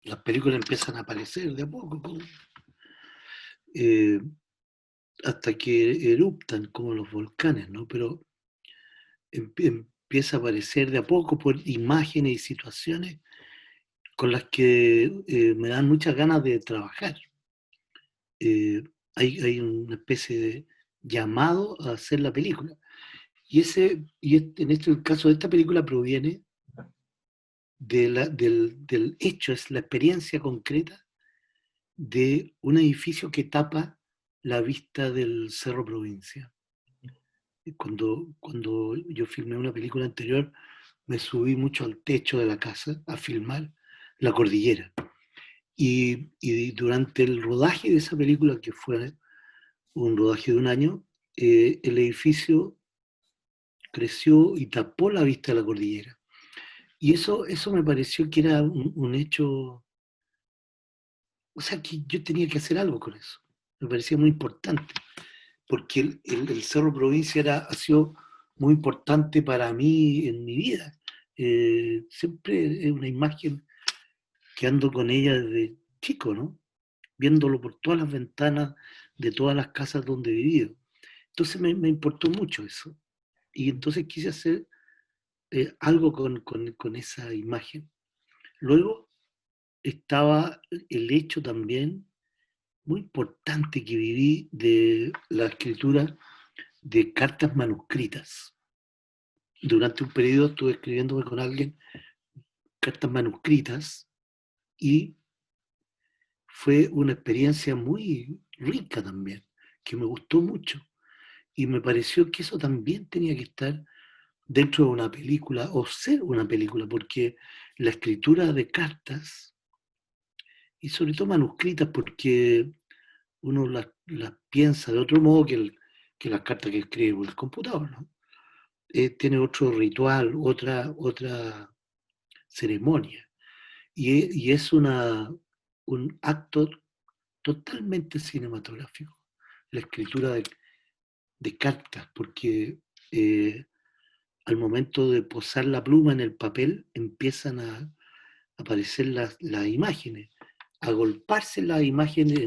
las películas empiezan a aparecer de a poco, eh, hasta que eruptan como los volcanes, ¿no? Pero empieza a aparecer de a poco por imágenes y situaciones con las que me dan muchas ganas de trabajar. Eh, hay una especie de llamado a hacer la película. En este el caso de esta película proviene del hecho, es la experiencia concreta de un edificio que tapa la vista del Cerro Provincia. Cuando yo filmé una película anterior, me subí mucho al techo de la casa a filmar la cordillera. Y durante el rodaje de esa película, que fue un rodaje de un año, el edificio creció y tapó la vista de la cordillera. Y eso me pareció que era un hecho, o sea, que yo tenía que hacer algo con eso. Me parecía muy importante, porque el Cerro Provincia ha sido muy importante para mí en mi vida. Siempre es una imagen que ando con ella desde chico, ¿no? Viéndolo por todas las ventanas de todas las casas donde he vivido. Entonces me importó mucho eso. Y entonces quise hacer algo con esa imagen. Luego estaba el hecho también muy importante que viví de la escritura de cartas manuscritas. Durante un periodo estuve escribiéndome con alguien cartas manuscritas y fue una experiencia muy rica también, que me gustó mucho. Y me pareció que eso también tenía que estar dentro de una película o ser una película, porque la escritura de cartas, y sobre todo manuscritas, porque uno las piensa de otro modo que las cartas que escribe por el computador, ¿no? Tiene otro ritual, otra ceremonia. Y es un acto totalmente cinematográfico, la escritura de cartas, porque al momento de posar la pluma en el papel empiezan a aparecer las imágenes, a agolparse las imágenes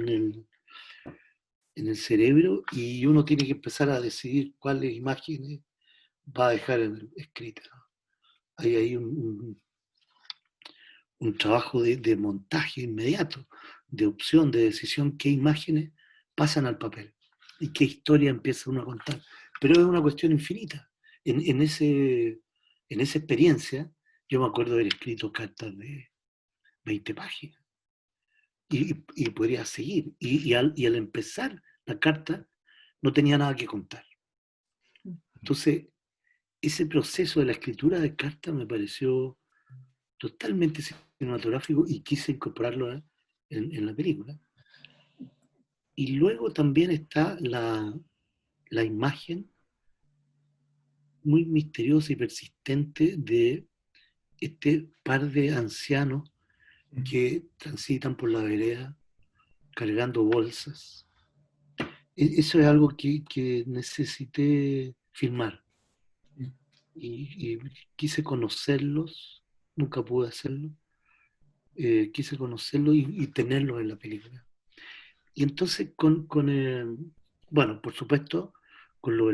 en el cerebro y uno tiene que empezar a decidir cuáles imágenes va a dejar escritas. Hay ahí un trabajo de montaje inmediato, de opción, de decisión, qué imágenes pasan al papel y qué historia empieza uno a contar. Pero es una cuestión infinita. En esa experiencia, yo me acuerdo haber escrito cartas de 20 páginas y podría seguir. Y al empezar la carta, no tenía nada que contar. Entonces, ese proceso de la escritura de cartas me pareció totalmente cinematográfico y quise incorporarlo en la película. Y luego también está la imagen muy misteriosa y persistente de este par de ancianos que transitan por la vereda cargando bolsas. Eso es algo que necesité filmar y quise conocerlos, nunca pude hacerlo, quise conocerlos y tenerlos en la película. Y entonces bueno, por supuesto, con lo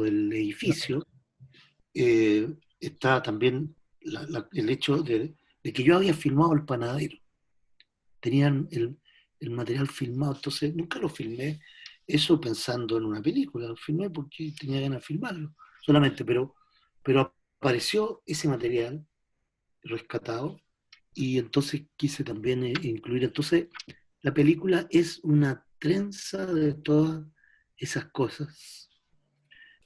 del edificio, está también el hecho de que yo había filmado el panadero. Tenían el material filmado, entonces nunca lo filmé eso pensando en una película, lo filmé porque tenía ganas de filmarlo solamente, pero apareció ese material rescatado y entonces quise también incluir, entonces la película es una trenza de todas esas cosas,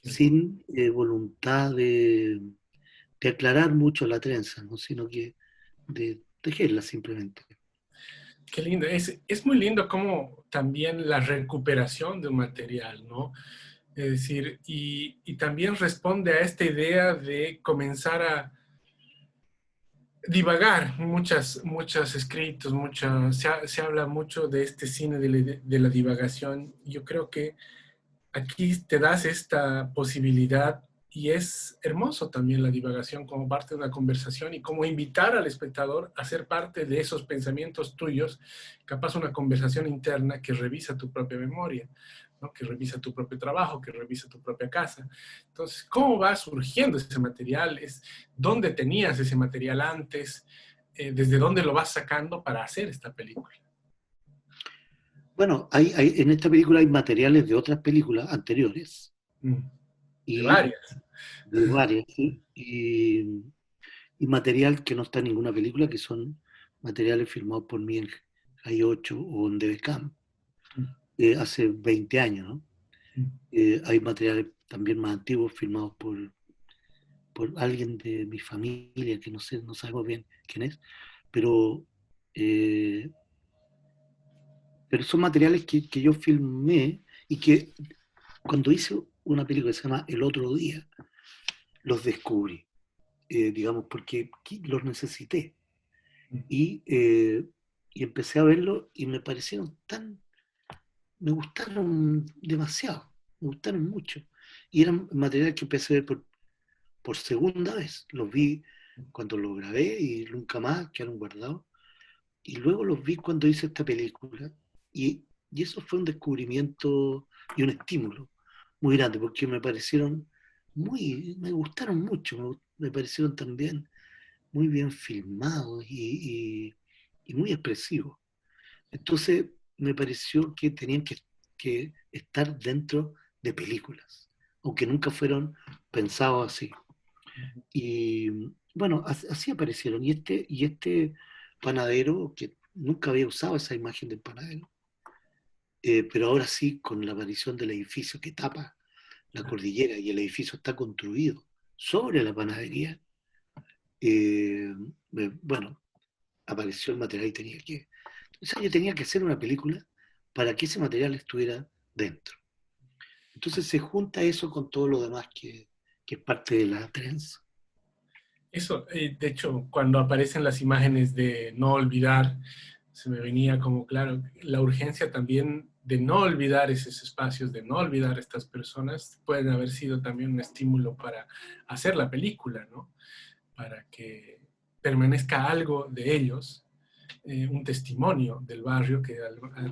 sin voluntad de aclarar mucho la trenza, ¿no? Sino que de tejerla simplemente. Qué lindo. Es muy lindo como también la recuperación de un material, ¿no? Es decir, y también responde a esta idea de comenzar a divagar, muchos escritos, se habla mucho de este cine de la divagación. Yo creo que aquí te das esta posibilidad y es hermoso también la divagación como parte de una conversación y como invitar al espectador a ser parte de esos pensamientos tuyos, capaz una conversación interna que revisa tu propia memoria, ¿no? Que revisa tu propio trabajo, que revisa tu propia casa. Entonces, ¿cómo va surgiendo ese material? ¿Dónde tenías ese material antes? ¿Desde dónde lo vas sacando para hacer esta película? Bueno, en esta película hay materiales de otras películas anteriores De y varias. de varias, ¿sí? Y material que no está en ninguna película, que son materiales firmados por mí en Hay 8 o en DBCAM, hace 20 años, ¿no? Hay materiales también más antiguos firmados por alguien de mi familia, que no sé, no sabemos bien quién es, pero, eh, pero son materiales que yo filmé y que cuando hice una película que se llama El Otro Día, los descubrí, digamos, porque los necesité. Y, eh, y empecé a verlo y me gustaron demasiado, me gustaron mucho. Y eran materiales que empecé a ver por segunda vez. Los vi cuando los grabé y nunca más quedaron guardados. Y luego los vi cuando hice esta película. Y eso fue un descubrimiento y un estímulo muy grande, porque me gustaron mucho, me parecieron también muy bien filmados y muy expresivos. Entonces me pareció que tenían que estar dentro de películas, aunque nunca fueron pensados así. Y bueno, así aparecieron. Y este panadero, que nunca había usado esa imagen del panadero, pero ahora sí, con la aparición del edificio que tapa la cordillera y el edificio está construido sobre la panadería, eh, bueno, apareció el material y o sea, yo tenía que hacer una película para que ese material estuviera dentro. Entonces se junta eso con todo lo demás que es parte de la trenza. Eso, de hecho, cuando aparecen las imágenes de no olvidar, se me venía como claro la urgencia también de no olvidar esos espacios, de no olvidar estas personas, pueden haber sido también un estímulo para hacer la película, ¿no? Para que permanezca algo de ellos, un testimonio del barrio que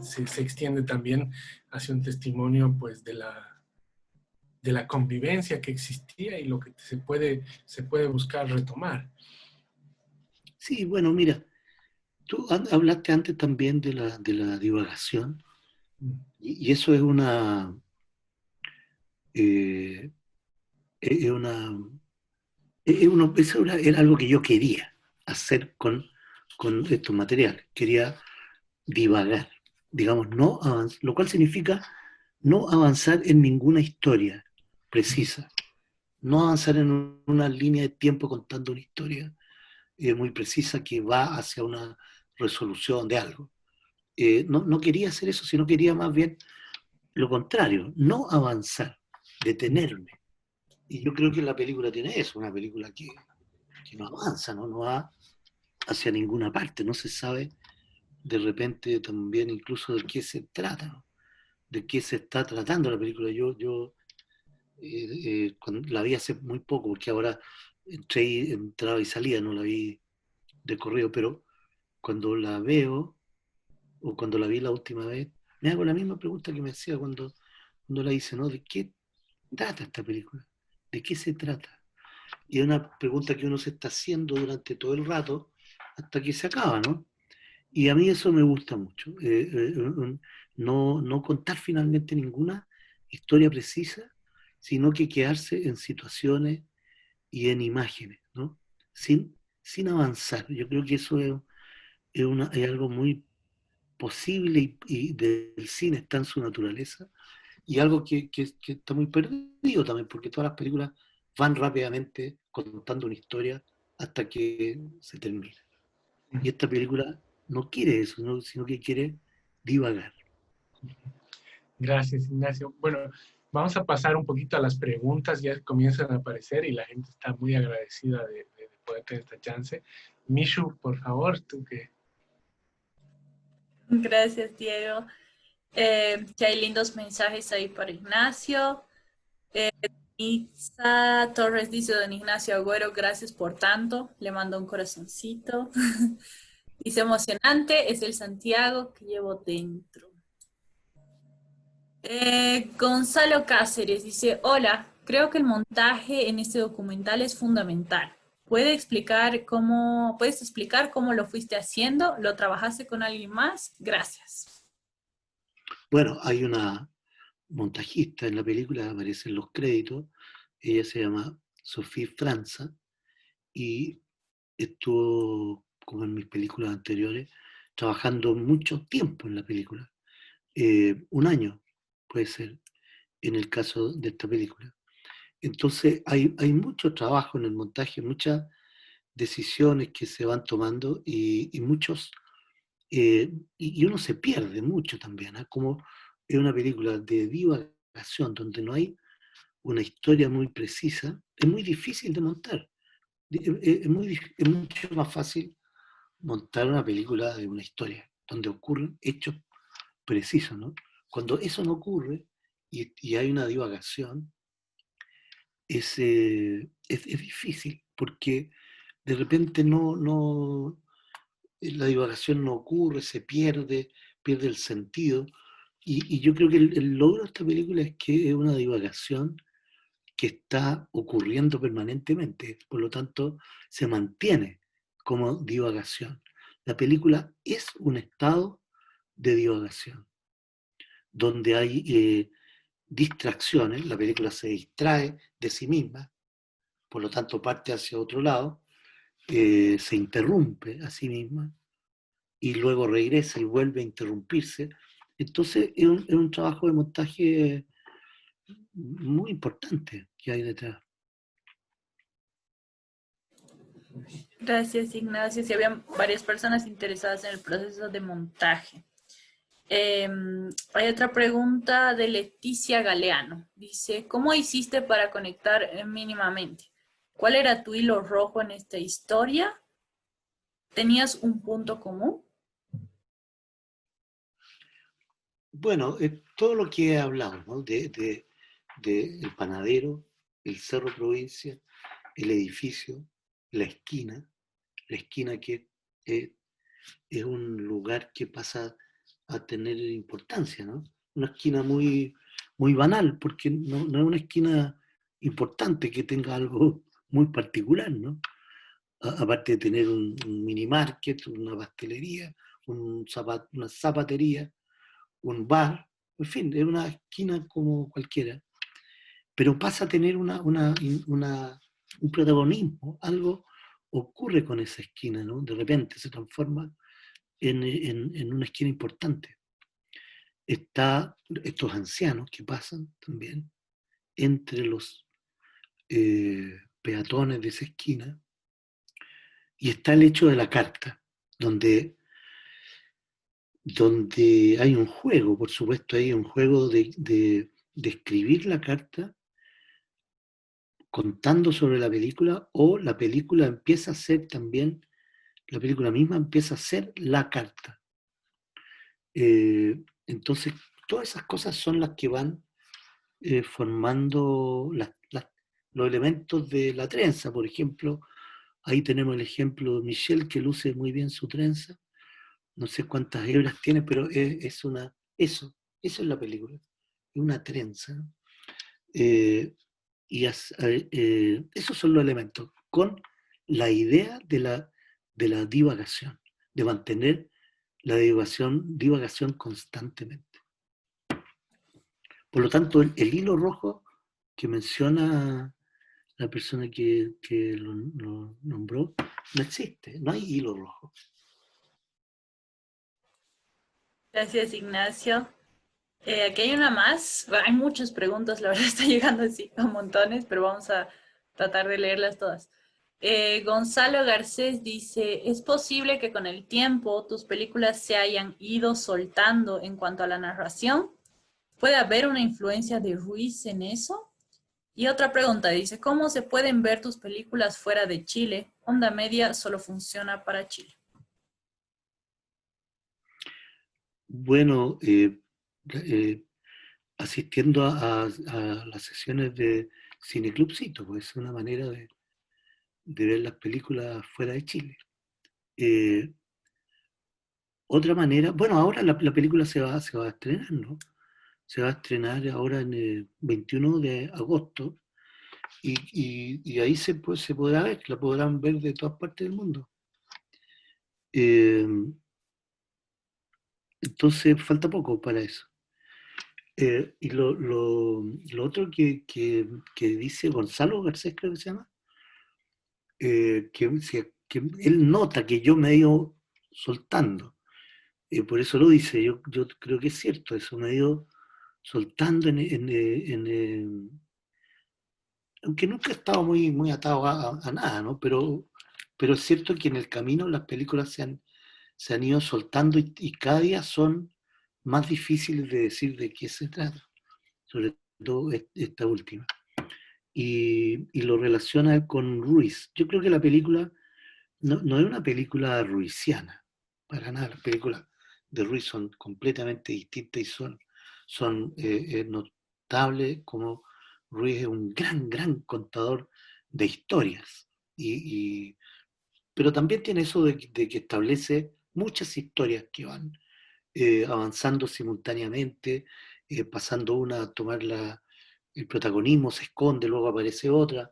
se extiende también hacia un testimonio pues de la convivencia que existía y lo que se puede buscar retomar. Sí, bueno, mira, tú hablaste antes también de la divagación y eso eh, es una, eso era algo que yo quería hacer con estos materiales. Quería divagar, digamos, lo cual significa no avanzar en ninguna historia precisa, no avanzar en una línea de tiempo contando una historia muy precisa que va hacia una resolución de algo. No quería hacer eso, sino quería más bien lo contrario, no avanzar, detenerme. Y yo creo que la película tiene eso, una película que no avanza, ¿no? No va hacia ninguna parte, no se sabe de repente también incluso de qué se trata, ¿no? De qué se está tratando la película. Yo cuando la vi hace muy poco, porque ahora entraba y salía, no la vi de corrido, pero cuando la veo, o cuando la vi la última vez, me hago la misma pregunta que me hacía cuando la hice, ¿no? ¿De qué trata esta película? ¿De qué se trata? Y es una pregunta que uno se está haciendo durante todo el rato hasta que se acaba, ¿no? Y a mí eso me gusta mucho. No contar finalmente ninguna historia precisa, sino que quedarse en situaciones y en imágenes, ¿no? Sin avanzar. Yo creo que eso es algo muy posible y del cine está en su naturaleza y algo que está muy perdido también, porque todas las películas van rápidamente contando una historia hasta que se termina. Y esta película no quiere eso, sino que quiere divagar. Gracias, Ignacio. Bueno, vamos a pasar un poquito a las preguntas, ya comienzan a aparecer y la gente está muy agradecida de poder tener esta chance. Mishu, por favor, tú que... Gracias, Diego. Que hay lindos mensajes ahí para Ignacio. Isa Torres dice, don Ignacio Agüero, gracias por tanto. Le mando un corazoncito. Dice, emocionante, es el Santiago que llevo dentro. Gonzalo Cáceres dice, hola, creo que el montaje en este documental es fundamental. ¿Puedes explicar cómo lo fuiste haciendo? ¿Lo trabajaste con alguien más? Gracias. Bueno, hay una montajista en la película, aparece en los créditos, ella se llama Sophie Franza y estuvo, como en mis películas anteriores, trabajando mucho tiempo en la película, un año puede ser, en el caso de esta película. Entonces hay mucho trabajo en el montaje, muchas decisiones que se van tomando y muchos, y uno se pierde mucho también, ¿eh? Como es una película de divagación donde no hay una historia muy precisa, es muy difícil de montar. Es mucho más fácil montar una película de una historia, donde ocurren hechos precisos, ¿no? Cuando eso no ocurre y hay una divagación, es difícil, porque de repente la divagación no ocurre, se pierde el sentido. Y yo creo que el logro de esta película es que es una divagación que está ocurriendo permanentemente, por lo tanto se mantiene como divagación. La película es un estado de divagación, donde hay distracciones, la película se distrae de sí misma, por lo tanto parte hacia otro lado, se interrumpe a sí misma y luego regresa y vuelve a interrumpirse. Entonces es un trabajo de montaje muy importante que hay detrás. Gracias, Ignacio. Sí, había varias personas interesadas en el proceso de montaje. Eh, Hay otra pregunta de Leticia Galeano. Dice, ¿cómo hiciste para conectar mínimamente? ¿Cuál era tu hilo rojo en esta historia? ¿Tenías un punto común? Bueno, todo lo que he hablado, ¿no? De el panadero, el Cerro Provincia, el edificio, la esquina que eh, es un lugar que pasa a tener importancia, ¿no? Una esquina muy banal, porque no es una esquina importante que tenga algo muy particular, ¿no? Aparte de tener un mini market, una pastelería, una zapatería, un bar, en fin, es una esquina como cualquiera, pero pasa a tener un protagonismo, algo ocurre con esa esquina, ¿no? De repente se transforma en una esquina importante. Está estos ancianos que pasan también entre los peatones de esa esquina, y está el hecho de la carta, donde hay un juego, por supuesto, hay un juego de escribir la carta contando sobre la película, o la película empieza a ser también, la película misma empieza a ser la carta. Entonces, todas esas cosas son las que van formando los elementos de la trenza. Por ejemplo, ahí tenemos el ejemplo de Michelle, que luce muy bien su trenza. No sé cuántas hebras tiene, pero eso es la película. Es una trenza, ¿no? Eh, esos son los elementos, con la idea de la divagación, de mantener la divagación constantemente. Por lo tanto, el hilo rojo que menciona la persona que lo nombró, no existe, no hay hilo rojo. Gracias, Ignacio. Aquí hay una más. Bueno, hay muchas preguntas, la verdad está llegando así a montones, pero vamos a tratar de leerlas todas. Gonzalo Garcés dice, ¿es posible que con el tiempo tus películas se hayan ido soltando en cuanto a la narración? ¿Puede haber una influencia de Ruiz en eso? Y otra pregunta dice, ¿cómo se pueden ver tus películas fuera de Chile? Onda Media solo funciona para Chile. Bueno, eh, asistiendo a las sesiones de cineclubcito, pues es una manera de ver las películas fuera de Chile. Eh, Otra manera, bueno, ahora la película se va a estrenar, ¿no? Se va a estrenar ahora en el 21 de agosto y ahí se podrá ver, la podrán ver de todas partes del mundo. Eh, entonces falta poco para eso. Y lo otro que dice Gonzalo Garcés, creo que se llama, que él nota que yo me he ido soltando. Por eso lo dice, yo creo que es cierto, eso me he ido soltando aunque nunca he estado muy atado a nada, ¿no? Pero es cierto que en el camino las películas se han ido soltando y cada día son más difíciles de decir de qué se trata, sobre todo esta última. Y lo relaciona con Ruiz. Yo creo que la película no es una película ruiziana, para nada. Las películas de Ruiz son completamente distintas y son notables, como Ruiz es un gran contador de historias. Pero también tiene eso de que establece muchas historias que van avanzando simultáneamente, pasando una a tomar el protagonismo, se esconde, luego aparece otra.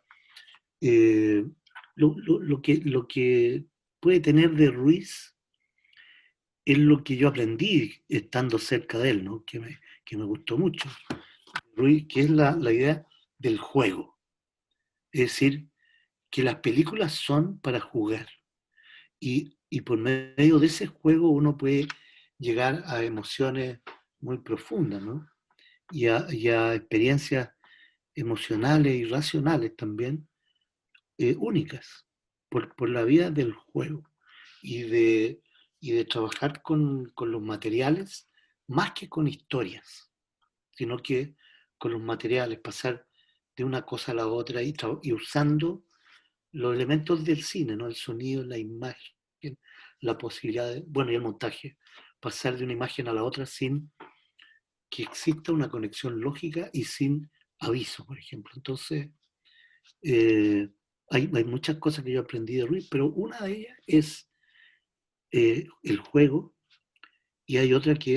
Eh, lo que puede tener de Ruiz es lo que yo aprendí estando cerca de él, ¿no? Que me gustó mucho. Ruiz, que es la idea del juego. Es decir, que las películas son para jugar. Y por medio de ese juego uno puede llegar a emociones muy profundas, ¿no? Y a experiencias emocionales y racionales también únicas por la vía del juego y de trabajar con los materiales más que con historias, sino que con los materiales, pasar de una cosa a la otra y usando los elementos del cine, ¿no? El sonido, la imagen, la posibilidad bueno, y el montaje, pasar de una imagen a la otra sin que exista una conexión lógica y sin aviso, por ejemplo. Entonces, eh, hay muchas cosas que yo aprendí de Ruiz, pero una de ellas es el juego y hay otra que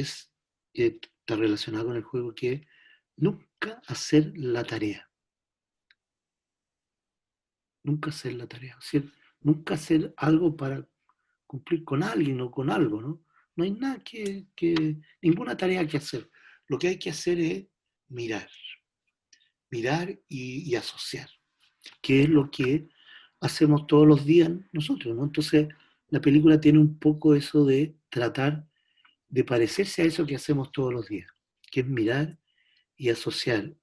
está relacionada con el juego, que es nunca hacer la tarea. Nunca hacer la tarea. Es decir, nunca hacer algo para cumplir con alguien o con algo, ¿no? No hay nada ninguna tarea que hacer. Lo que hay que hacer es mirar, mirar y asociar, que es lo que hacemos todos los días nosotros, ¿no? Entonces, la película tiene un poco eso de tratar de parecerse a eso que hacemos todos los días, que es mirar y asociar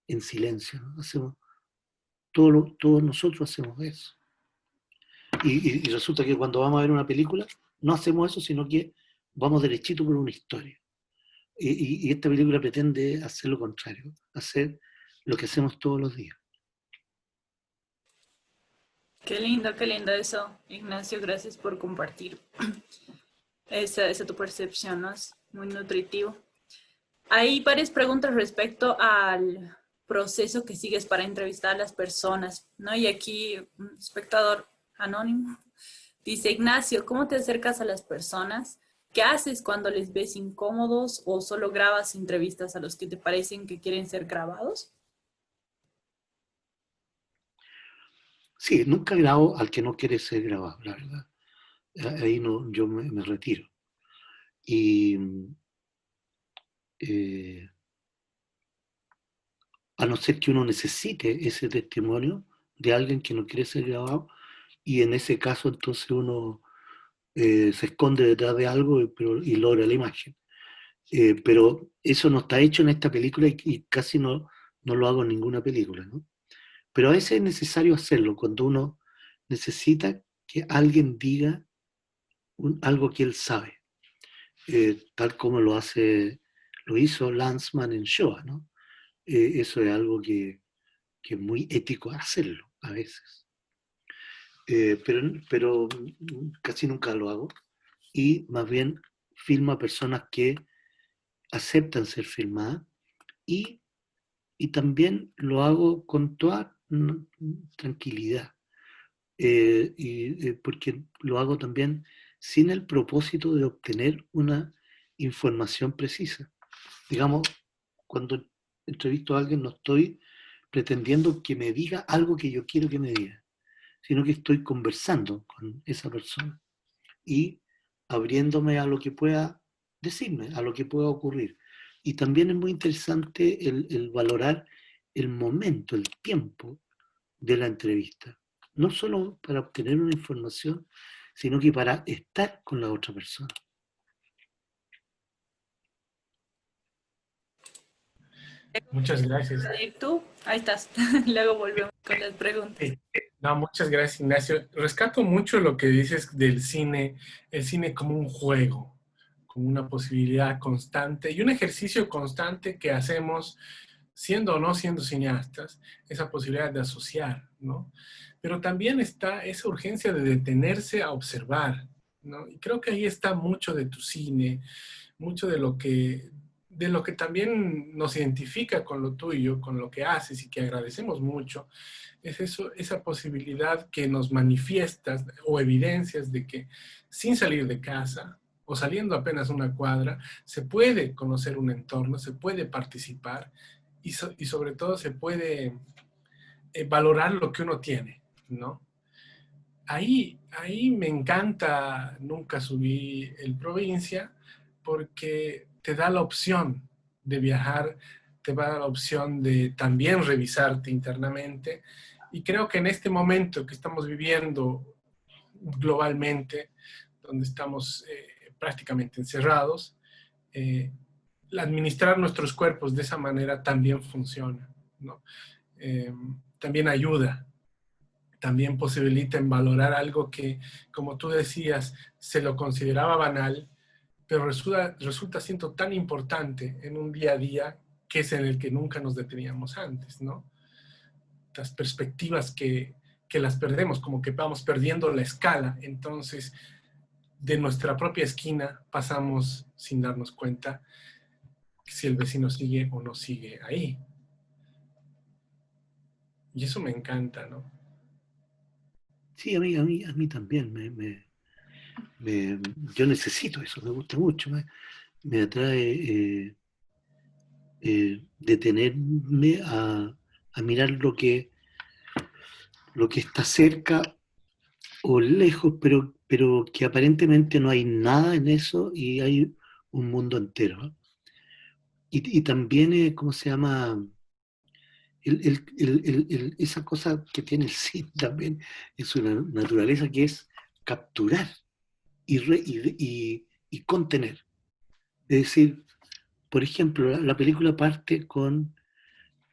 en silencio, ¿no? Todos nosotros hacemos eso. Y resulta que cuando vamos a ver una película, no hacemos eso, sino que vamos derechito por una historia. Y esta película pretende hacer lo contrario, hacer lo que hacemos todos los días. Qué lindo eso, Ignacio. Gracias por compartir esa tu percepción, ¿no? Es muy nutritivo. Hay varias preguntas respecto al proceso que sigues para entrevistar a las personas, ¿no? Y aquí un espectador anónimo dice: Ignacio, ¿cómo te acercas a las personas? ¿Qué haces cuando les ves incómodos o solo grabas entrevistas a los que te parecen que quieren ser grabados? Sí, nunca grabo al que no quiere ser grabado, la verdad. Ahí no, yo me retiro. Y eh, a no ser que uno necesite ese testimonio de alguien que no quiere ser grabado, y en ese caso entonces uno se esconde detrás de algo y logra la imagen. Pero eso no está hecho en esta película y casi no lo hago en ninguna película, ¿no? Pero a veces es necesario hacerlo cuando uno necesita que alguien diga algo que él sabe, tal como lo hizo Lanzmann en Shoah, ¿no? Eso es algo que es muy ético hacerlo a veces. Pero casi nunca lo hago y más bien filmo a personas que aceptan ser filmadas y y también lo hago con toda tranquilidad, porque lo hago también sin el propósito de obtener una información precisa. Digamos, cuando entrevisto a alguien no estoy pretendiendo que me diga algo que yo quiero que me diga, sino que estoy conversando con esa persona y abriéndome a lo que pueda decirme, a lo que pueda ocurrir. Y también es muy interesante el valorar el momento, el tiempo de la entrevista. No solo para obtener una información, sino que para estar con la otra persona. Muchas gracias. ¿Y tú? Ahí estás. Luego volvemos con las preguntas. No, muchas gracias, Ignacio. Rescato mucho lo que dices del cine, el cine como un juego, como una posibilidad constante y un ejercicio constante que hacemos siendo o no siendo cineastas, esa posibilidad de asociar, ¿no? Pero también está esa urgencia de detenerse a observar, ¿no? Y creo que ahí está mucho de tu cine, mucho de lo que también nos identifica con lo tuyo, con lo que haces y que agradecemos mucho, es eso, esa posibilidad que nos manifiestas o evidencias de que sin salir de casa o saliendo apenas una cuadra, se puede conocer un entorno, se puede participar y sobre todo se puede valorar lo que uno tiene, ¿no? Ahí me encanta, nunca subí el provincia, porque te da la opción de viajar, te da la opción de también revisarte internamente. Y creo que en este momento que estamos viviendo globalmente, donde estamos prácticamente encerrados, eh, administrar nuestros cuerpos de esa manera también funciona, ¿no? También ayuda, también posibiliten valorar algo que, como tú decías, se lo consideraba banal, pero resulta siendo tan importante en un día a día que es en el que nunca nos deteníamos antes, ¿no? Las perspectivas que las perdemos, como que vamos perdiendo la escala, entonces de nuestra propia esquina pasamos sin darnos cuenta si el vecino sigue o no sigue ahí. Y eso me encanta, ¿no? Sí, a mí también. Yo necesito eso, me gusta mucho. Me atrae detenerme a mirar lo que está cerca o lejos, pero que aparentemente no hay nada en eso y hay un mundo entero, ¿no? Y también, ¿cómo se llama? Esa cosa que tiene el cine también en su naturaleza, que es capturar y contener. Es decir, por ejemplo, la película parte con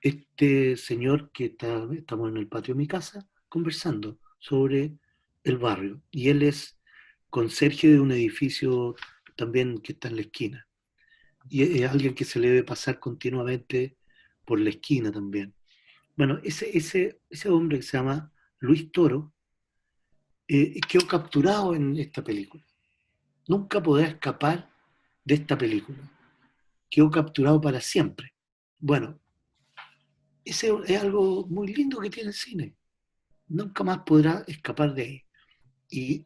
este señor que estamos en el patio de mi casa conversando sobre el barrio. Y él es conserje de un edificio también que está en la esquina. Y es alguien que se le debe pasar continuamente por la esquina también. Bueno, ese hombre que se llama Luis Toro quedó capturado en esta película. Nunca podrá escapar de esta película. Quedó capturado para siempre. Bueno, ese es algo muy lindo que tiene el cine. Nunca más podrá escapar de ahí. Y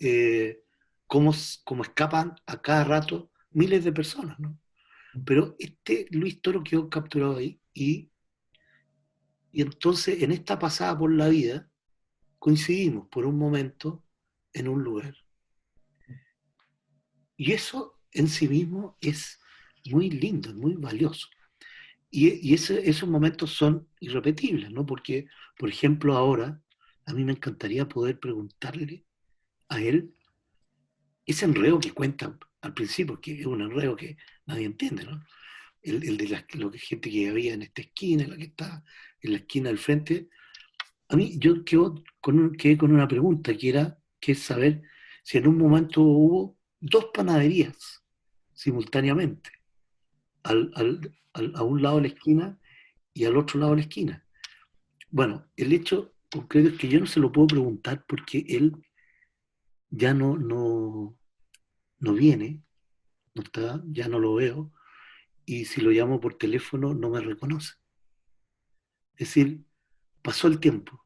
como escapan a cada rato miles de personas, ¿no? Pero este Luis Toro quedó capturado ahí y entonces en esta pasada por la vida coincidimos por un momento en un lugar. Y eso en sí mismo es muy lindo, es muy valioso. Y esos momentos son irrepetibles, ¿no? Porque, por ejemplo, ahora a mí me encantaría poder preguntarle a él ese enredo que cuentan al principio, que es un enredo que nadie entiende, ¿no? El de lo que gente que había en esta esquina, la que está en la esquina del frente. A mí yo quedé con una pregunta que es saber si en un momento hubo dos panaderías simultáneamente, a un lado de la esquina y al otro lado de la esquina. Bueno, el hecho concreto es que yo no se lo puedo preguntar porque él ya no viene, no está, ya no lo veo, y si lo llamo por teléfono no me reconoce. Es decir, pasó el tiempo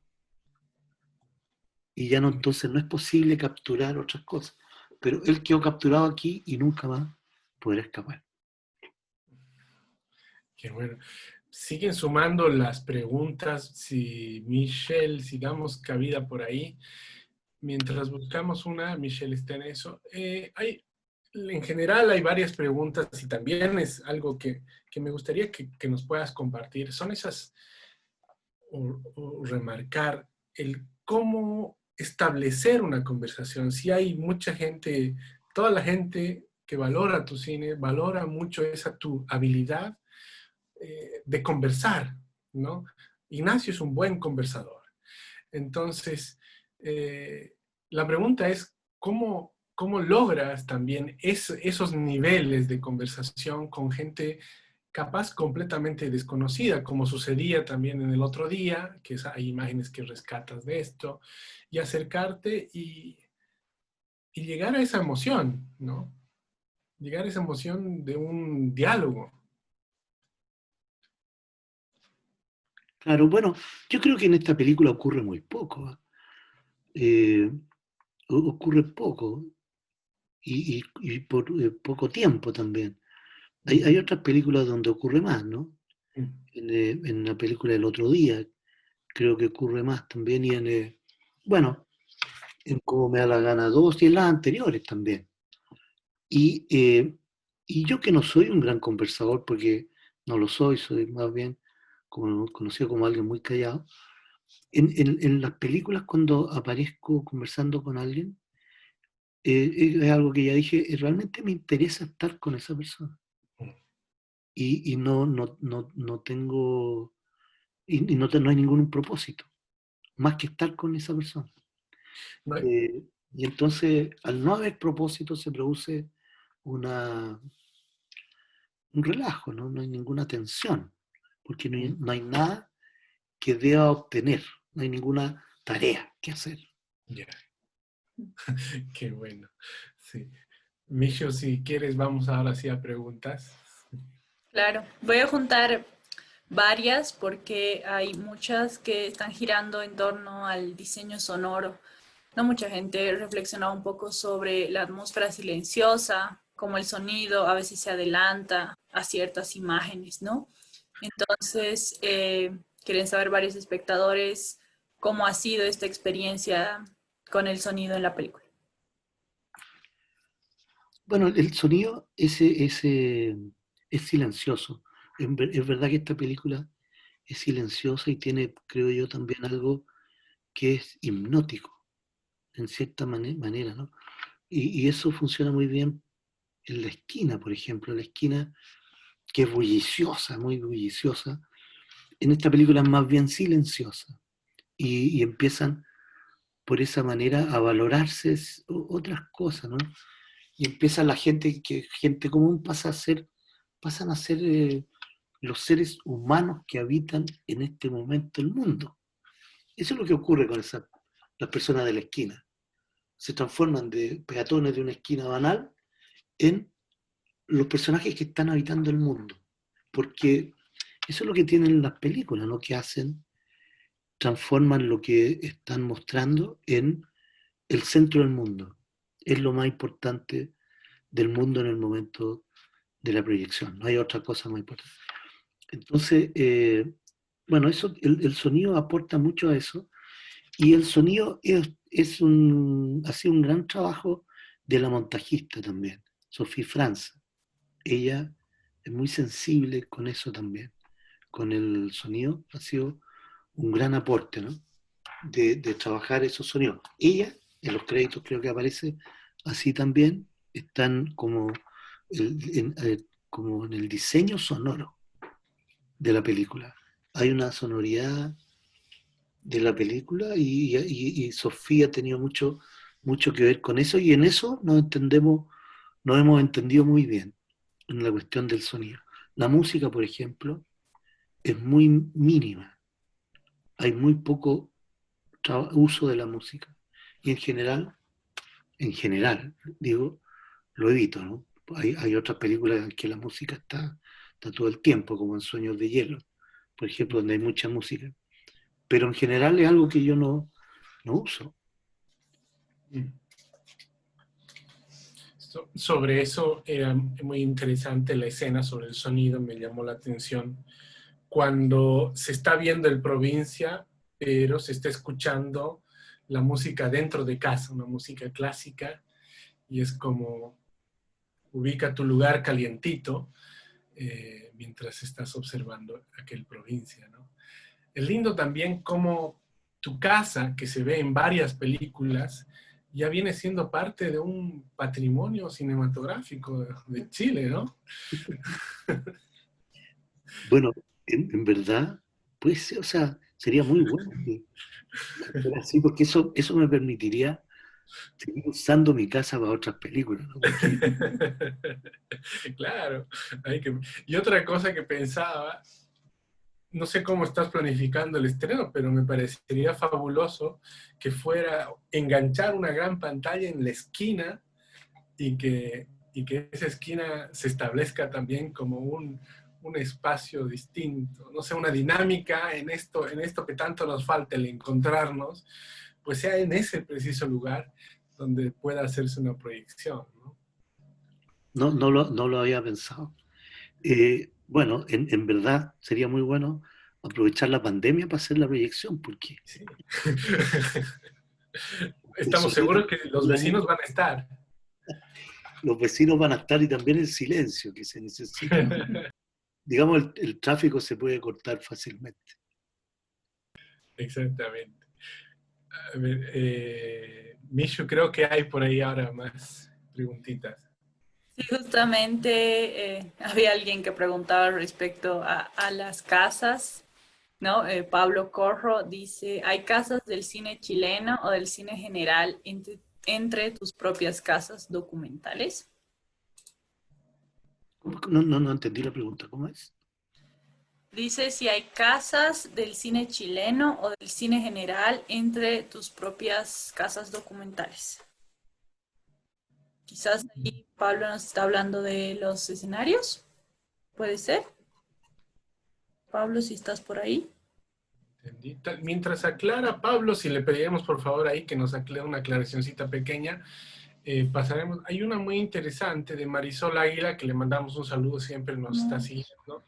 y ya no, entonces no es posible capturar otras cosas. Pero él quedó capturado aquí y nunca más podrá escapar. Qué bueno. Siguen sumando las preguntas. Si Michelle, si damos cabida por ahí, mientras buscamos una, Michelle está en eso. En general hay varias preguntas y también es algo que me gustaría que nos puedas compartir. Son esas, o remarcar el cómo establecer una conversación. Si hay mucha gente, toda la gente que valora tu cine, valora mucho esa tu habilidad de conversar, ¿no? Ignacio es un buen conversador. Entonces, la pregunta es, ¿cómo logras también esos niveles de conversación con gente capaz completamente desconocida, como sucedía también en el otro día, que hay imágenes que rescatas de esto, y acercarte y llegar a esa emoción, ¿no? Llegar a esa emoción de un diálogo. Claro, bueno, yo creo que en esta película ocurre muy poco. Ocurre poco y por poco tiempo también. Hay otras películas donde ocurre más, ¿no? En la película del otro día creo que ocurre más también y bueno, en Como me da la gana 2 y en las anteriores también. Y, eh, y yo que no soy un gran conversador, porque no lo soy más bien conocido como alguien muy callado, en las películas cuando aparezco conversando con alguien, es algo que ya dije, realmente me interesa estar con esa persona. Y no tengo, no hay ningún propósito, más que estar con esa persona. No, Y entonces, al no haber propósito, se produce una, un relajo, ¿no? No hay ninguna tensión, porque no hay nada que deba obtener, no hay ninguna tarea que hacer. ya, qué bueno. Sí. Micho, si quieres, vamos ahora sí a preguntas. Claro, voy a juntar varias porque hay muchas que están girando en torno al diseño sonoro. No mucha gente reflexiona un poco sobre la atmósfera silenciosa, cómo el sonido a veces se adelanta a ciertas imágenes, ¿no? Entonces, quieren saber varios espectadores cómo ha sido esta experiencia con el sonido en la película. Bueno, el sonido es silencioso. Es verdad que esta película es silenciosa y tiene, creo yo, también algo que es hipnótico, en cierta manera, ¿no? Y eso funciona muy bien en la esquina, por ejemplo, la esquina que es bulliciosa, muy bulliciosa. En esta película es más bien silenciosa y empiezan por esa manera a valorarse otras cosas, ¿no? Y empieza la gente común pasan a ser los seres humanos que habitan en este momento el mundo. Eso es lo que ocurre con las personas de la esquina. Se transforman de peatones de una esquina banal en los personajes que están habitando el mundo. Porque eso es lo que tienen las películas, ¿no? Que hacen, transforman lo que están mostrando en el centro del mundo. Es lo más importante del mundo en el momento de la proyección. No hay otra cosa más importante. Entonces, bueno, el sonido aporta mucho a eso. Y el sonido ha sido un gran trabajo de la montajista también, Sophie France. Ella es muy sensible con eso también, con el sonido. Ha sido un gran aporte, ¿no? De trabajar esos sonidos. Ella, en los créditos creo que aparece así también, están como en el diseño sonoro de la película. Hay una sonoridad de la película y Sofía ha tenido mucho que ver con eso y en eso nos hemos entendido muy bien en la cuestión del sonido. La música, por ejemplo, es muy mínima. Hay muy poco uso de la música. Y en general, digo, lo evito, ¿no? Hay otras películas en que la música está todo el tiempo, como en Sueños de Hielo. por ejemplo, donde hay mucha música. Pero en general es algo que yo no uso. Sobre eso era muy interesante la escena sobre el sonido, me llamó la atención. Cuando se está viendo el provincia, pero se está escuchando la música dentro de casa, una música clásica, y es como ubica tu lugar calientito mientras estás observando aquel provincia, ¿no? Es lindo también como tu casa, que se ve en varias películas, ya viene siendo parte de un patrimonio cinematográfico de Chile, ¿no? Bueno, en verdad, pues, o sea, sería muy bueno que fuera así, porque eso me permitiría seguir usando mi casa para otras películas, ¿no? Porque, Claro. Y otra cosa que pensaba, no sé cómo estás planificando el estreno, pero me parecería fabuloso que fuera enganchar una gran pantalla en la esquina y que esa esquina se establezca también como un espacio distinto, no sé, una dinámica en esto que tanto nos falta, el encontrarnos, pues sea en ese preciso lugar donde pueda hacerse una proyección, ¿no? no lo había pensado. Bueno, en verdad sería muy bueno aprovechar la pandemia para hacer la proyección, porque Sí. el Estamos sonido, seguros que los vecinos van a estar. los vecinos van a estar y también el silencio que se necesita. Digamos, el tráfico se puede cortar fácilmente. Exactamente. A ver, Mishu, creo que hay por ahí ahora más preguntitas. Sí, justamente había alguien que preguntaba respecto a las casas, ¿no? Pablo Corro dice, ¿hay casas del cine chileno o del cine general entre tus propias casas documentales? No entendí la pregunta, ¿cómo es? Dice si hay casas del cine chileno o del cine general entre tus propias casas documentales. Quizás ahí Pablo nos está hablando de los escenarios. ¿Puede ser? Pablo, si estás por ahí. ¿Entendí? Mientras aclara Pablo, si le pediríamos por favor ahí que nos aclare una aclaracióncita pequeña, pasaremos. Hay una muy interesante de Marisol Águila, que le mandamos un saludo, siempre nos está siguiendo.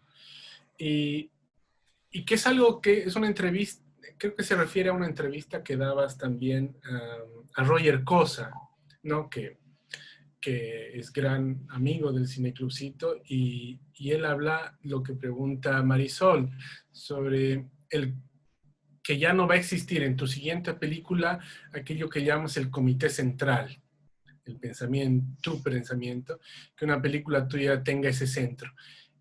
Y, y que es algo que es una entrevista, creo que se refiere a una entrevista que dabas también a Roger Cosa, ¿no? Que es gran amigo del Cineclubcito, y él habla lo que pregunta Marisol sobre el que ya no va a existir en tu siguiente película aquello que llamas el comité central, el pensamiento, tu pensamiento, que una película tuya tenga ese centro.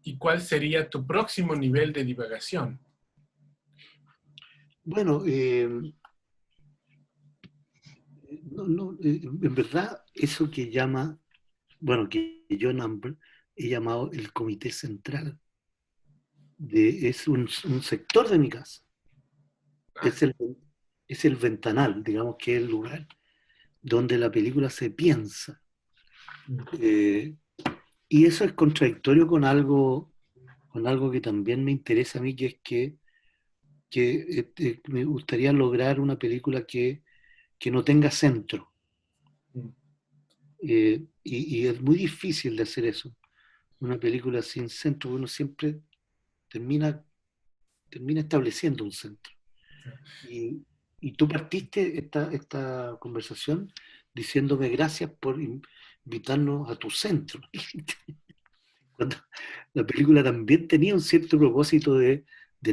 ¿Y cuál sería tu próximo nivel de divagación? Bueno, en verdad, eso que llama, bueno, que yo he llamado el comité central, es un sector de mi casa. Ah, Es el ventanal, digamos que es el lugar donde la película se piensa. Eh, y eso es contradictorio con algo que también me interesa a mí, que es que me gustaría lograr una película que no tenga centro. Y es muy difícil de hacer eso. Una película sin centro, uno siempre termina, termina estableciendo un centro. Y, y tú partiste esta conversación diciéndome gracias por invitarnos a tu centro. Cuando la película también tenía un cierto propósito de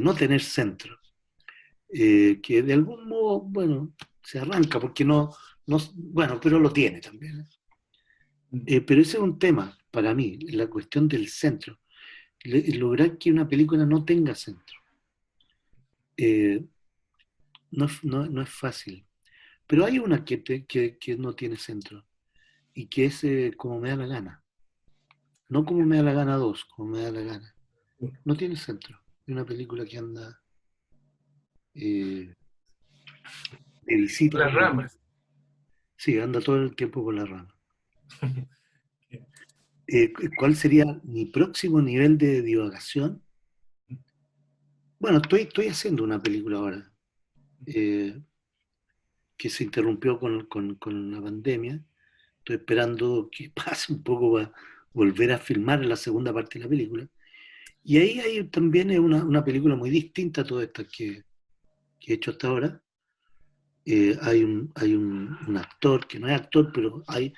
no tener centro. Que de algún modo, bueno, se arranca porque bueno, pero lo tiene también. Pero ese es un tema para mí, la cuestión del centro. Lograr que una película no tenga centro. Eh, no es fácil. Pero hay una que no tiene centro y que es como me da la gana. No como me da la gana dos, como me da la gana. No tiene centro. Es una película que anda eh, de visita las por la... ramas. Sí, anda todo el tiempo por la rama. ¿Cuál sería mi próximo nivel de divagación? Bueno, estoy haciendo una película ahora que se interrumpió con la pandemia. Estoy esperando que pase un poco para volver a filmar la segunda parte de la película. Y ahí hay también es una película muy distinta a todas estas que he hecho hasta ahora. Hay un actor, que no es actor, pero hay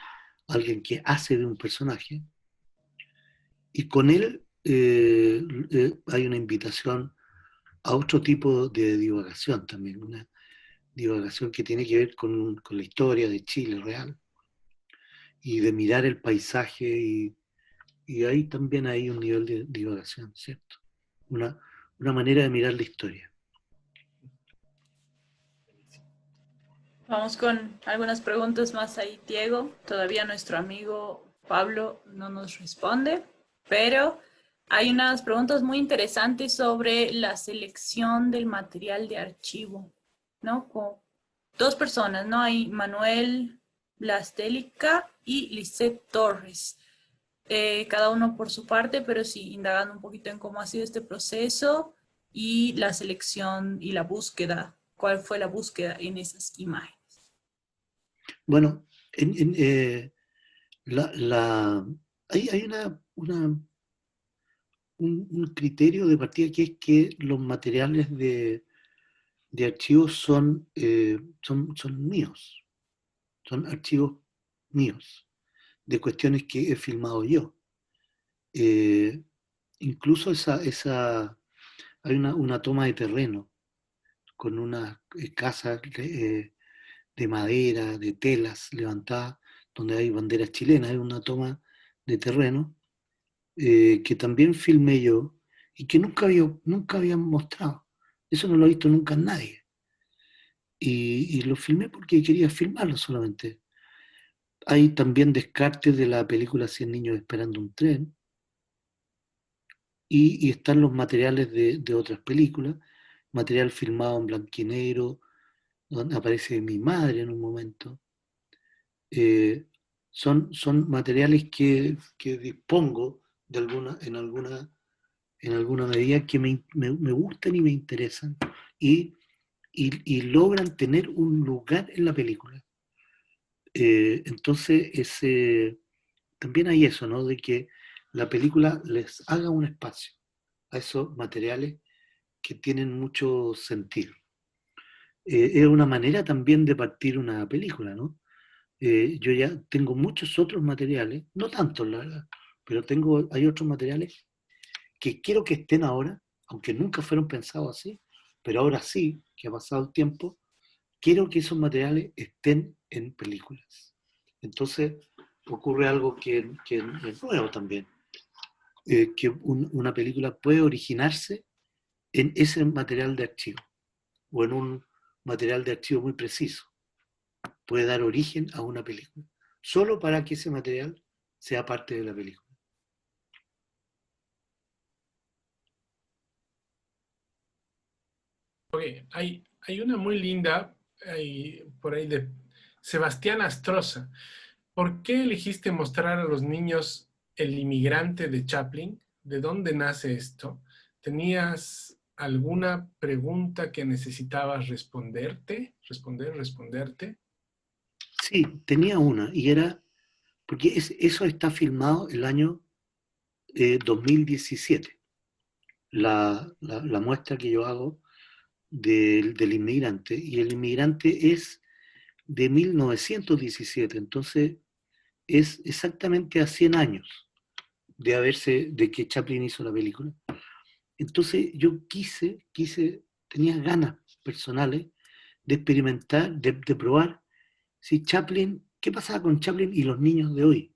alguien que hace de un personaje. Y con él hay una invitación a otro tipo de divagación también, una divagación que tiene que ver con la historia de Chile real y de mirar el paisaje y ahí también hay un nivel de divagación, ¿cierto? Una, una manera de mirar la historia. Vamos con algunas preguntas más ahí, Diego. Todavía nuestro amigo Pablo no nos responde, pero hay unas preguntas muy interesantes sobre la selección del material de archivo, ¿no? Con dos personas, ¿no? Hay Manuel Blastélica y Lisette Torres. Cada uno por su parte, pero sí indagando un poquito en cómo ha sido este proceso y la selección y la búsqueda. ¿Cuál fue la búsqueda en esas imágenes? Bueno, la, la- hay un criterio de partida que es que los materiales de archivos son míos, son archivos míos, de cuestiones que he filmado yo. Eh, Incluso hay una toma de terreno con unas casas de madera, de telas levantadas, donde hay banderas chilenas, hay una toma de terreno que también filmé yo y que nunca habían mostrado. Eso no lo he visto nunca en nadie. Y lo filmé porque quería filmarlo solamente. Hay también descartes de la película 100 niños esperando un tren y están los materiales de otras películas, material filmado en blanco y negro, donde aparece mi madre en un momento. Eh, son materiales que dispongo de en alguna medida que me gustan y me interesan y, y logran tener un lugar en la película. Entonces, también hay eso, ¿no? De que la película les haga un espacio a esos materiales que tienen mucho sentido. Es una manera también de partir una película, ¿no? Yo ya tengo muchos otros materiales, no tantos, la verdad, pero hay otros materiales que quiero que estén ahora, aunque nunca fueron pensados así, pero ahora sí, que ha pasado el tiempo, quiero que esos materiales estén en películas. Entonces ocurre algo que es nuevo también, que una película puede originarse en ese material de archivo o en un material de archivo muy preciso. Puede dar origen a una película, solo para que ese material sea parte de la película. Oye, hay una muy linda por ahí de Sebastián Astroza. ¿Por qué elegiste mostrar a los niños El inmigrante de Chaplin? ¿De dónde nace esto? ¿Tenías alguna pregunta que necesitabas responderte? Sí, tenía una, y era, porque eso está filmado el año 2017, la muestra que yo hago del inmigrante, y el inmigrante es de 1917, entonces es exactamente a 100 años de que Chaplin hizo la película. Entonces yo tenía ganas personales de experimentar, de probar si Chaplin, qué pasaba con Chaplin y los niños de hoy.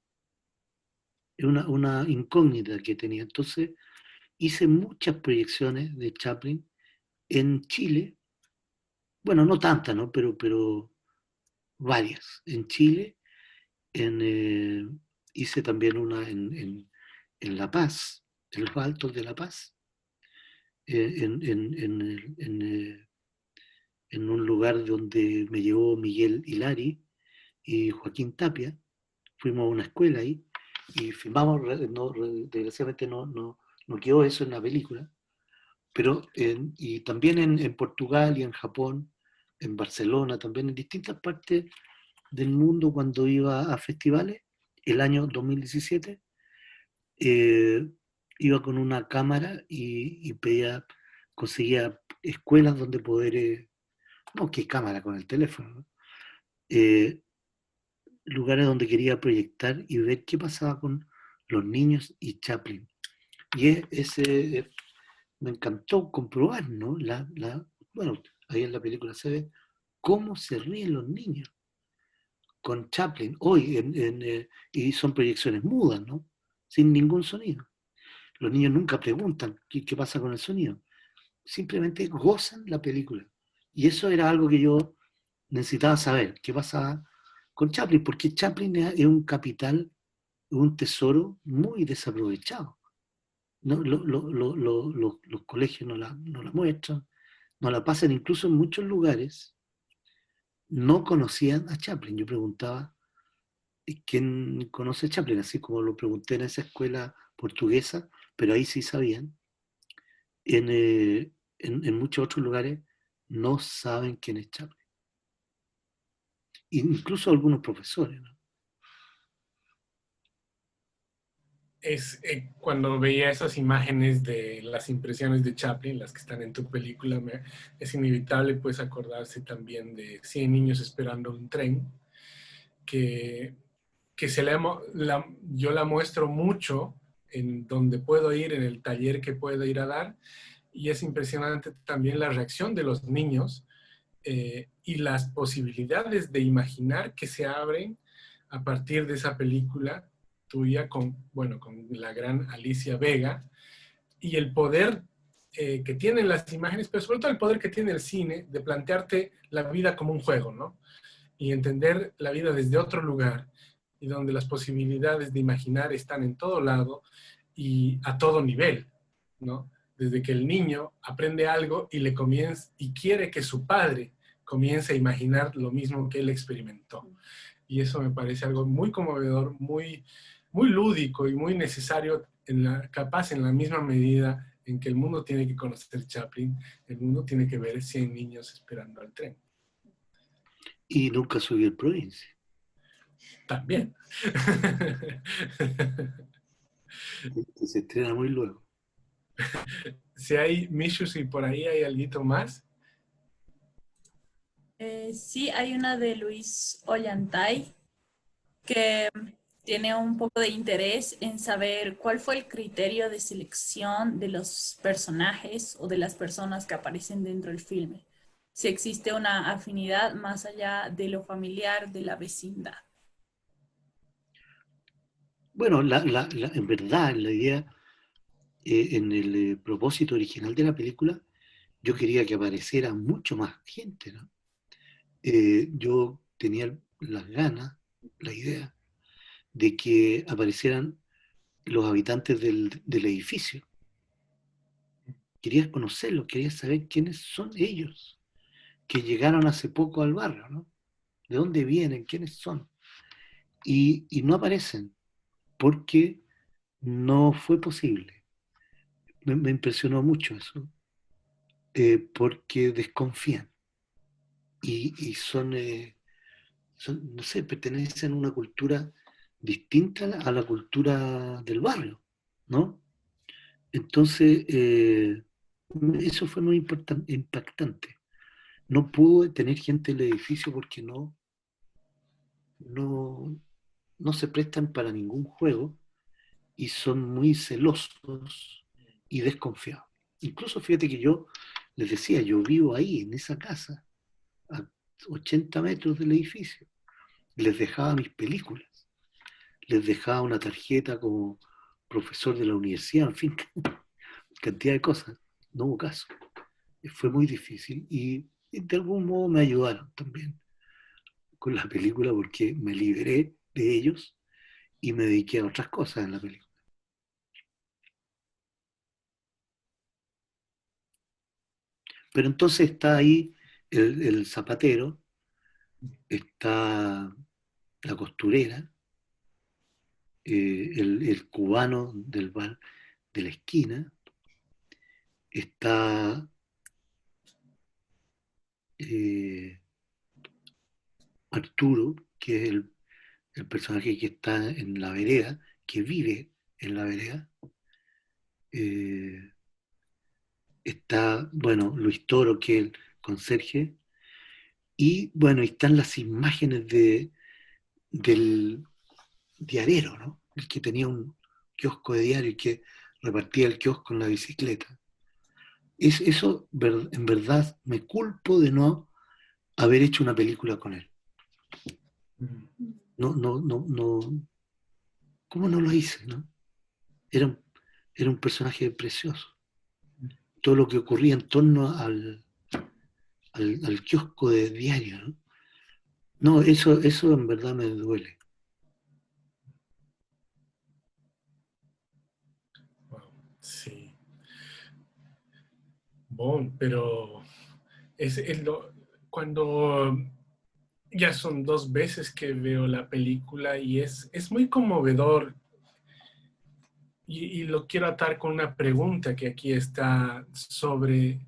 Es una incógnita que tenía. Entonces hice muchas proyecciones de Chaplin en Chile, bueno, no tantas, ¿no? Pero varias. En Chile, hice también una en La Paz, en los Altos de La Paz, en un lugar donde me llevó Miguel Hilari y Joaquín Tapia. Fuimos a una escuela ahí y filmamos, desgraciadamente no quedó eso en la película, y también en Portugal y en Japón, en Barcelona, también en distintas partes del mundo cuando iba a festivales, el año 2017, eh, iba con una cámara y conseguía escuelas donde poder, no, qué cámara con el teléfono, ¿no? Eh, Lugares donde quería proyectar y ver qué pasaba con los niños y Chaplin. Y me encantó comprobar, ¿no? Bueno, ahí en la película se ve cómo se ríen los niños con Chaplin hoy, y son proyecciones mudas, ¿no? Sin ningún sonido. Los niños nunca preguntan qué pasa con el sonido, simplemente gozan la película. Y eso era algo que yo necesitaba saber, qué pasaba con Chaplin, porque Chaplin es un capital, un tesoro muy desaprovechado. No, los colegios no la muestran, no la pasan, incluso en muchos lugares no conocían a Chaplin. Yo preguntaba, ¿quién conoce a Chaplin? Así como lo pregunté en esa escuela portuguesa, pero ahí sí sabían. En muchos otros lugares no saben quién es Chaplin. Incluso algunos profesores, ¿no? Cuando veía esas imágenes de las impresiones de Chaplin, las que están en tu película, es inevitable pues acordarse también de 100 niños esperando un tren, que, que yo la muestro mucho en donde puedo ir, en el taller que puedo ir a dar, y es impresionante también la reacción de los niños y las posibilidades de imaginar que se abren a partir de esa película tuya bueno, con la gran Alicia Vega, y el poder que tienen las imágenes, pero sobre todo el poder que tiene el cine de plantearte la vida como un juego, ¿no? Y entender la vida desde otro lugar, y donde las posibilidades de imaginar están en todo lado y a todo nivel, ¿no? Desde que el niño aprende algo y y quiere que su padre comience a imaginar lo mismo que él experimentó. Y eso me parece algo muy conmovedor, muy lúdico y muy necesario, capaz en la misma medida en que el mundo tiene que conocer Chaplin, el mundo tiene que ver 100 niños esperando al tren. Y nunca subí el provincia. También. Que se estrena muy luego. Si hay Mishus y por ahí hay algo más. Sí, hay una de Luis Ollantay que tiene un poco de interés en saber cuál fue el criterio de selección de los personajes o de las personas que aparecen dentro del filme. Si existe una afinidad más allá de lo familiar de la vecindad. Bueno, en verdad, la idea, en el propósito original de la película, yo quería que apareciera mucho más gente, ¿no? Yo tenía las ganas, la idea, de que aparecieran los habitantes del edificio. Quería conocerlos, quería saber quiénes son ellos, que llegaron hace poco al barrio, ¿no? ¿De dónde vienen? ¿Quiénes son? Y no aparecen, porque no fue posible. Me impresionó mucho eso, porque desconfían y no sé, pertenecen a una cultura distinta a la cultura del barrio, ¿no? Entonces, eso fue muy impactante. No pude tener gente en el edificio porque no, no se prestan para ningún juego y son muy celosos y desconfiados. Incluso fíjate que yo les decía, yo vivo ahí, en esa casa, a 80 metros del edificio. Les dejaba mis películas, les dejaba una tarjeta como profesor de la universidad, en fin, cantidad de cosas. No hubo caso. Fue muy difícil y de algún modo me ayudaron también con la película porque me liberé de ellos y me dediqué a otras cosas en la película. Pero entonces está ahí el zapatero, está la costurera, el cubano del bar de la esquina, está eh, Arturo, que es el personaje que está en la vereda, que vive en la vereda. Eh, Está, bueno, Luis Toro, que es el conserje. Y bueno, están las imágenes del diarero, ¿no? El que tenía un kiosco de diario y que repartía el kiosco en la bicicleta. Eso, en verdad, me culpo de no haber hecho una película con él. No, no, no, no. ¿Cómo no lo hice, no? Era un, era un personaje precioso. Todo lo que ocurría en torno al kiosco de diario, ¿no? No, eso en verdad me duele. Wow, sí. Bueno, pero cuando ya son 2 veces que veo la película y es muy conmovedor y lo quiero atar con una pregunta que aquí está sobre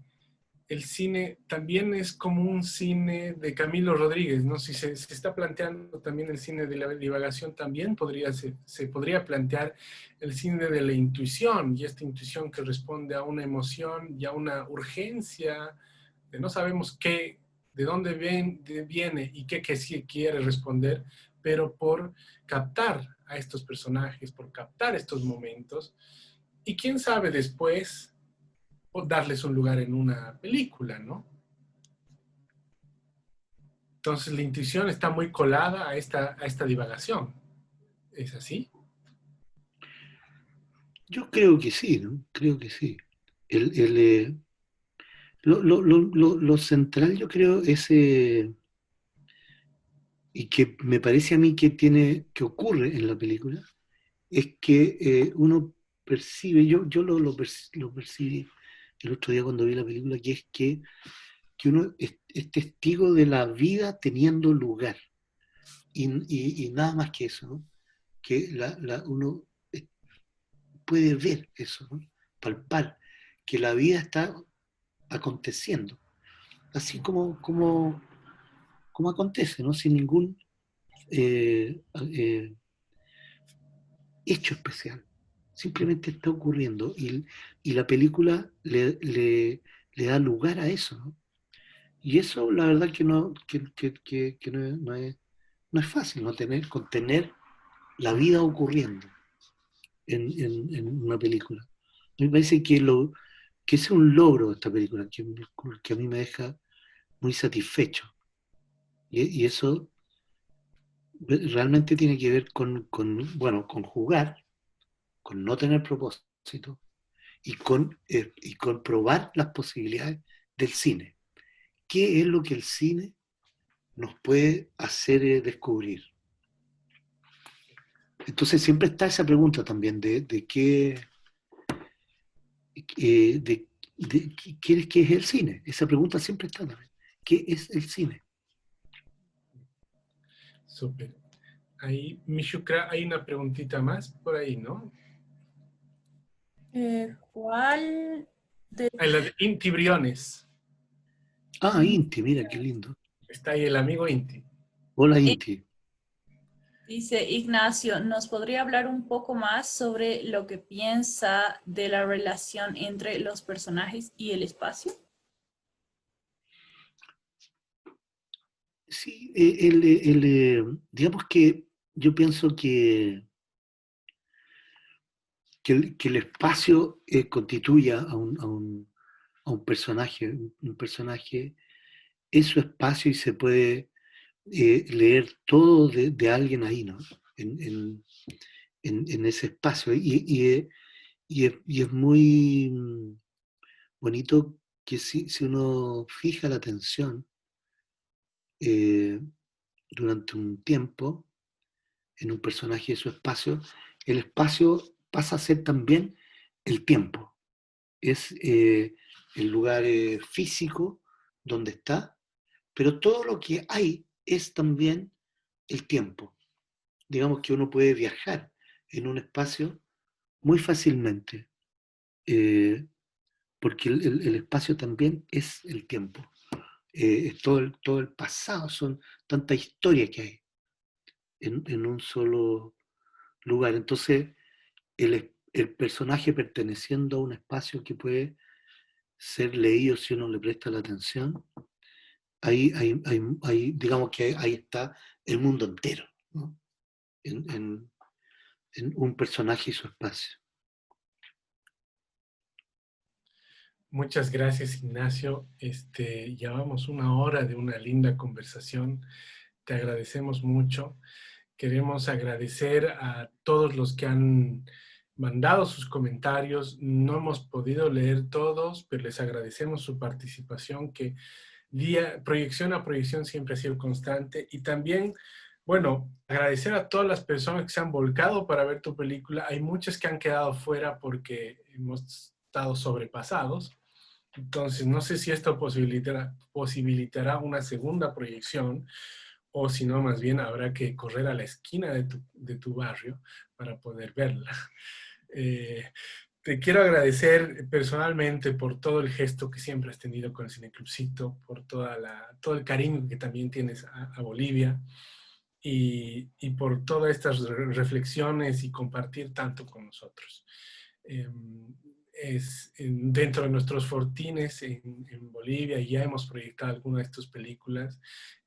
el cine. También es como un cine de Camilo Rodríguez, ¿no? Si se está planteando también el cine de la divagación, también se podría plantear el cine de la intuición, y esta intuición que responde a una emoción y a una urgencia de no sabemos qué, de dónde viene y qué sí quiere responder, pero por captar a estos personajes, por captar estos momentos, y quién sabe después o darles un lugar en una película, ¿no? Entonces la intuición está muy colada a esta divagación. ¿Es así? Yo creo que sí, ¿no? Creo que sí. Lo central, yo creo, es, y que me parece a mí que ocurre en la película, es que uno percibe, yo lo percibí el otro día cuando vi la película, que es que uno es testigo de la vida teniendo lugar. Y nada más que eso, ¿no? Que uno puede ver eso, ¿no? Palpar, que la vida está aconteciendo, así como acontece, ¿no? Sin ningún eh, eh, hecho especial. Simplemente está ocurriendo y la película le da lugar a eso, ¿no? Y eso la verdad que que no es fácil, ¿no? Contener la vida ocurriendo en una película. Me parece que ese es un logro de esta película, que a mí me deja muy satisfecho. Y eso realmente tiene que ver bueno, con jugar, con no tener propósito y con probar las posibilidades del cine. ¿Qué es lo que el cine nos puede hacer descubrir? Entonces siempre está esa pregunta también de qué, qué es el cine. Esa pregunta siempre está también. ¿Qué es el cine? Súper. Ahí, Mishukra, hay una preguntita más por ahí, ¿no? ¿Cuál de... Ah, la de Inti Briones. Ah, Inti, mira qué lindo. Está ahí el amigo Inti. Hola Inti. Dice Ignacio, ¿nos podría hablar un poco más sobre lo que piensa de la relación entre los personajes y el espacio? Sí, digamos que yo pienso que el espacio constituye a un personaje. Un personaje es su espacio y se puede leer todo de alguien ahí, ¿no? En ese espacio. Y es muy bonito que si uno fija la atención eh, durante un tiempo en un personaje de su espacio, el espacio pasa a ser también el tiempo. Es el lugar físico donde está, pero todo lo que hay es también el tiempo. Digamos que uno puede viajar en un espacio muy fácilmente. Eh, porque el espacio también es el tiempo. Es todo el pasado, son tanta historia que hay en un solo lugar. Entonces, el personaje perteneciendo a un espacio que puede ser leído si uno le presta la atención, digamos que ahí está el mundo entero, ¿no? En un personaje y su espacio. Muchas gracias, Ignacio. Llevamos una hora de una linda conversación. Te agradecemos mucho. Queremos agradecer a todos los que han mandado sus comentarios. No hemos podido leer todos, pero les agradecemos su participación, que proyección a proyección siempre ha sido constante. Y también, bueno, agradecer a todas las personas que se han volcado para ver tu película. Hay muchas que han quedado fuera porque hemos estado sobrepasados. Entonces, no sé si esto posibilitará una segunda proyección, o si no, más bien habrá que correr a la esquina de tu barrio para poder verla. Te quiero agradecer personalmente por todo el gesto que siempre has tenido con el Cineclubcito, por todo el cariño que también tienes a Bolivia, y por todas estas reflexiones y compartir tanto con nosotros. Dentro de nuestros fortines en Bolivia ya hemos proyectado algunas de tus películas,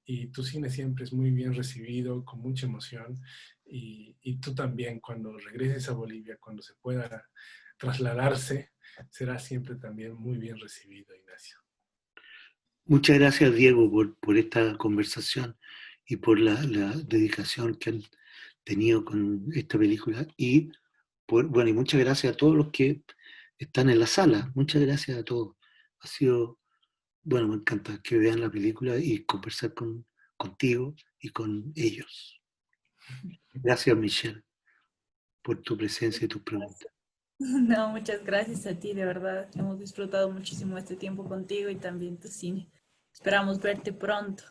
y tu cine siempre es muy bien recibido, con mucha emoción, y tú también, cuando regreses a Bolivia, cuando se pueda trasladarse, será siempre también muy bien recibido, Ignacio. Muchas gracias, Diego, por esta conversación y por la dedicación que han tenido con esta película. Y muchas gracias a todos los que están en la sala. Muchas gracias a todos. Ha sido, me encanta que vean la película y conversar contigo y con ellos. Gracias, Michelle, por tu presencia y tus preguntas. No, muchas gracias a ti, de verdad. Hemos disfrutado muchísimo este tiempo contigo y también tu cine. Esperamos verte pronto.